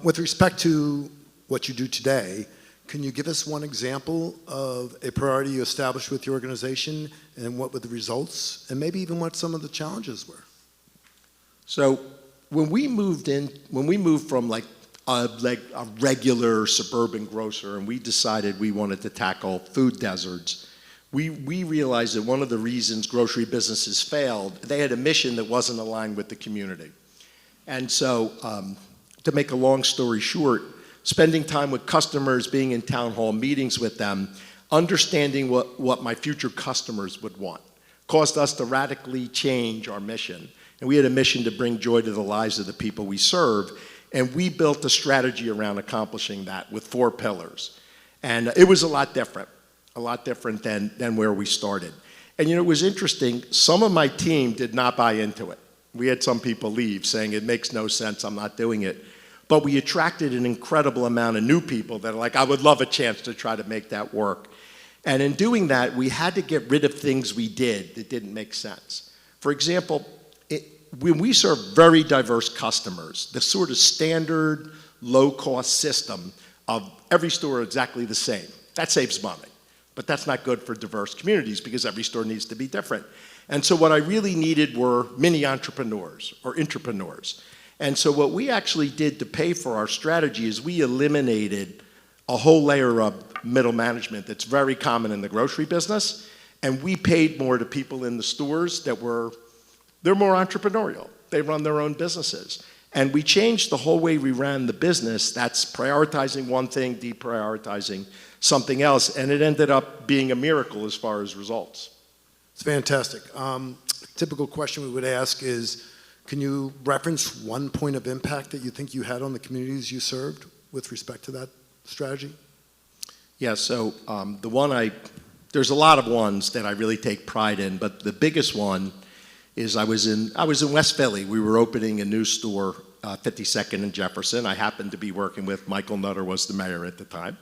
With respect to what you do today, can you give us one example of a priority you established with your organization and what were the results and maybe even what some of the challenges were? So when we moved from like a regular suburban grocer and we decided we wanted to tackle food deserts, we realized that one of the reasons grocery businesses failed, they had a mission that wasn't aligned with the community. And so to make a long story short, spending time with customers, being in town hall meetings with them, understanding what my future customers would want, caused us to radically change our mission. And we had a mission to bring joy to the lives of the people we serve. And we built a strategy around accomplishing that with 4 pillars. And it was a lot different than where we started. And you know, it was interesting, some of my team did not buy into it. We had some people leave saying it makes no sense, I'm not doing it. But we attracted an incredible amount of new people that are like, I would love a chance to try to make that work. And in doing that, we had to get rid of things we did that didn't make sense. For example, when we serve very diverse customers, the sort of standard low-cost system of every store exactly the same, that saves money. But that's not good for diverse communities because every store needs to be different. And so what I really needed were mini entrepreneurs or intrapreneurs. And so what we actually did to pay for our strategy is we eliminated a whole layer of middle management that's very common in the grocery business, and we paid more to people in the stores they're more entrepreneurial. They run their own businesses. And we changed the whole way we ran the business. That's prioritizing one thing, deprioritizing something else, and it ended up being a miracle as far as results. It's fantastic. Typical question we would ask is, can you reference one point of impact that you think you had on the communities you served with respect to that strategy? Yeah, so there's a lot of ones that I really take pride in, but the biggest one is I was in West Philly. We were opening a new store, 52nd and Jefferson. I happened to be working with Michael Nutter, was the mayor at the time.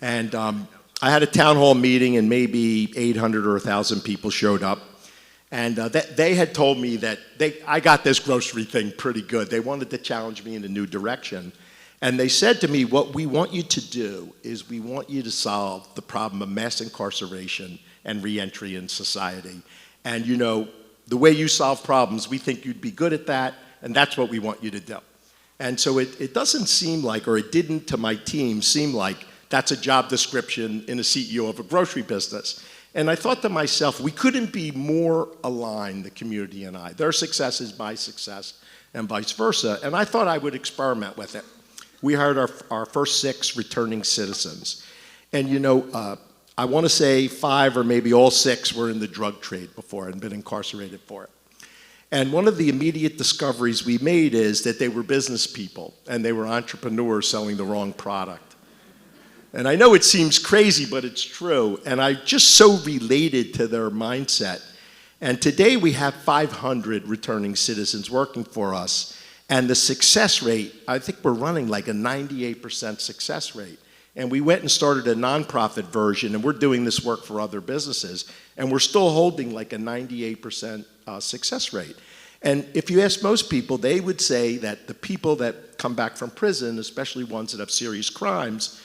And I had a town hall meeting and maybe 800 or 1,000 people showed up. And they had told me that I got this grocery thing pretty good. They wanted to challenge me in a new direction. And they said to me, what we want you to do is we want you to solve the problem of mass incarceration and reentry in society. And you know, the way you solve problems, we think you'd be good at that, and that's what we want you to do. And so it doesn't seem like, or it didn't to my team seem like that's a job description in a CEO of a grocery business. And I thought to myself, we couldn't be more aligned, the community and I. Their success is my success and vice versa. And I thought I would experiment with it. We hired our first 6 returning citizens. And you know, I want to say 5 or maybe all 6 were in the drug trade before and been incarcerated for it. And one of the immediate discoveries we made is that they were business people and they were entrepreneurs selling the wrong product. And I know it seems crazy, but it's true. And I just so related to their mindset. And today we have 500 returning citizens working for us. And the success rate, I think we're running like a 98% success rate. And we went and started a nonprofit version, and we're doing this work for other businesses. And we're still holding like a 98% success rate. And if you ask most people, they would say that the people that come back from prison, especially ones that have serious crimes,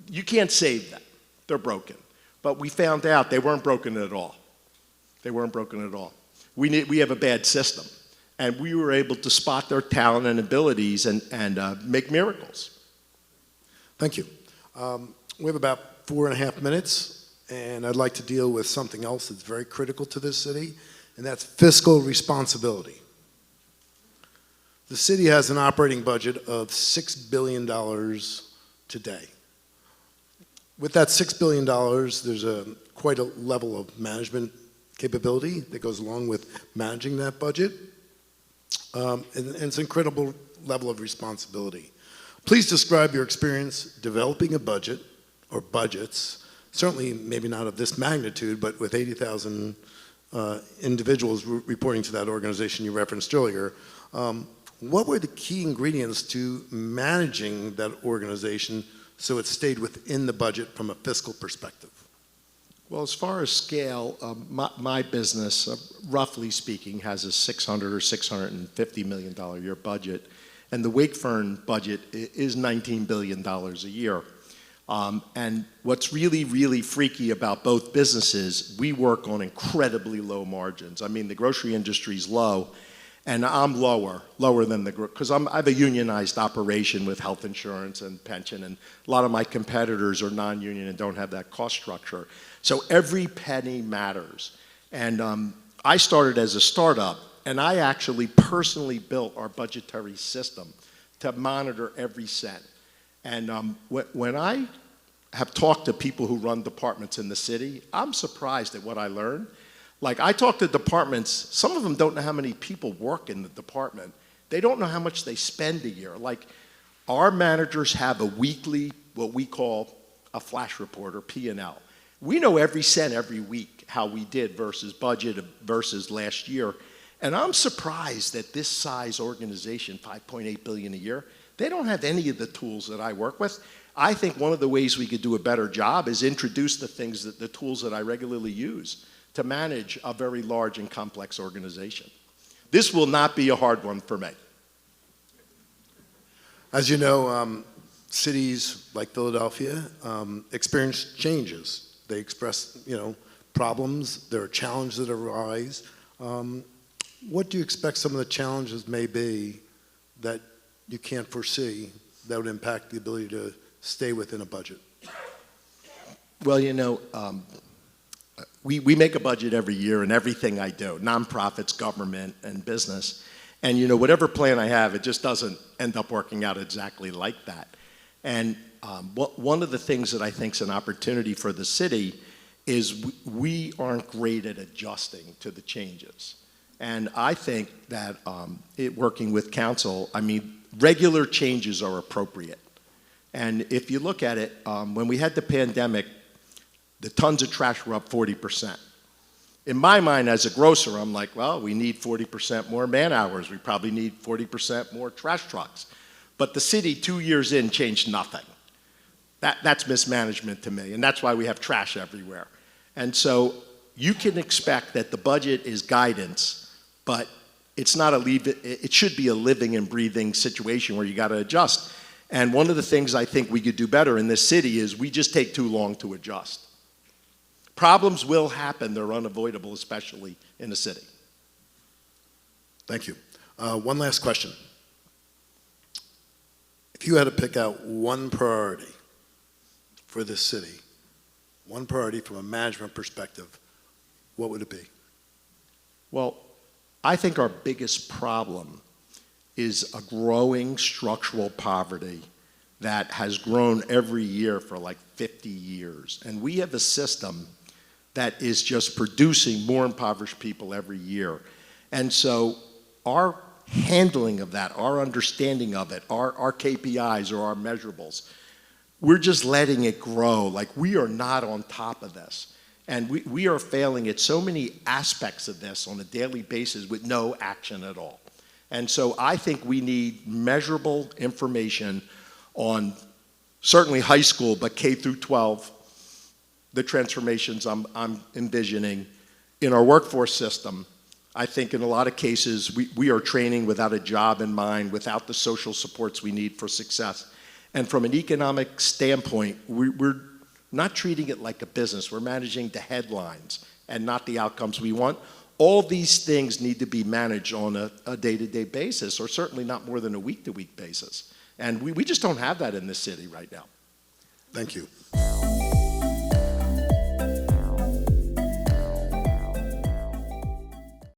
you can't save them. They're broken. But we found out they weren't broken at all. They weren't broken at all. We have a bad system. And we were able to spot their talent and abilities and make miracles. Thank you. We have about 4.5 minutes, and I'd like to deal with something else that's very critical to this city, and that's fiscal responsibility. The city has an operating budget of $6 billion today. With that $6 billion, there's quite a level of management capability that goes along with managing that budget. And it's an incredible level of responsibility. Please describe your experience developing a budget or budgets, certainly maybe not of this magnitude, but with 80,000 individuals reporting to that organization you referenced earlier. What were the key ingredients to managing that organization so it stayed within the budget from a fiscal perspective? Well, as far as scale, my business, roughly speaking, has a $600 or $650 million a year budget. and the Wakefern budget is $19 billion a year. And what's really, really freaky about both businesses, we work on incredibly low margins. I mean, the grocery industry's low, and I'm lower than because I have a unionized operation with health insurance and pension, and a lot of my competitors are non-union and don't have that cost structure. So every penny matters. And I started as a startup, and I actually personally built our budgetary system to monitor every cent. And when I have talked to people who run departments in the city, I'm surprised at what I learned. Like, I talk to departments, some of them don't know how many people work in the department. They don't know how much they spend a year. Like, our managers have a weekly, what we call a flash report, or P&L. We know every cent every week, how we did versus budget versus last year. And I'm surprised that this size organization, $5.8 billion a year, they don't have any of the tools that I work with. I think one of the ways we could do a better job is introduce the tools that I regularly use to manage a very large and complex organization. This will not be a hard one for me. As you know, cities like Philadelphia experience changes. They express, problems. There are challenges that arise. What do you expect some of the challenges may be that you can't foresee that would impact the ability to stay within a budget? Well, we make a budget every year in everything I do, nonprofits, government, and business. And whatever plan I have, it just doesn't end up working out exactly like that. And one of the things that I think is an opportunity for the city is we aren't great at adjusting to the changes. And I think that working with council, regular changes are appropriate. And if you look at it, when we had the pandemic, the tons of trash were up 40%. In my mind, as a grocer, I'm like, well, we need 40% more man hours. We probably need 40% more trash trucks. But the city, 2 years in, changed nothing. That's mismanagement to me, and that's why we have trash everywhere. And so you can expect that the budget is guidance, but it's not it should be a living and breathing situation where you got to adjust. And one of the things I think we could do better in this city is we just take too long to adjust. Problems will happen. They're unavoidable, especially in a city. Thank you. One last question. If you had to pick out one priority for this city, one priority from a management perspective, what would it be? Well, I think our biggest problem is a growing structural poverty that has grown every year for like 50 years. And we have a system that is just producing more impoverished people every year. And so our handling of that, our understanding of it, our KPIs or our measurables, we're just letting it grow. Like, we are not on top of this. And we are failing at so many aspects of this on a daily basis with no action at all. And so I think we need measurable information on certainly high school, but K through 12, the transformations I'm envisioning. In our workforce system, I think in a lot of cases, we are training without a job in mind, without the social supports we need for success. And from an economic standpoint, we're not treating it like a business. We're managing the headlines and not the outcomes we want. All these things need to be managed on a day-to-day basis, or certainly not more than a week-to-week basis. And we just don't have that in this city right now. Thank you.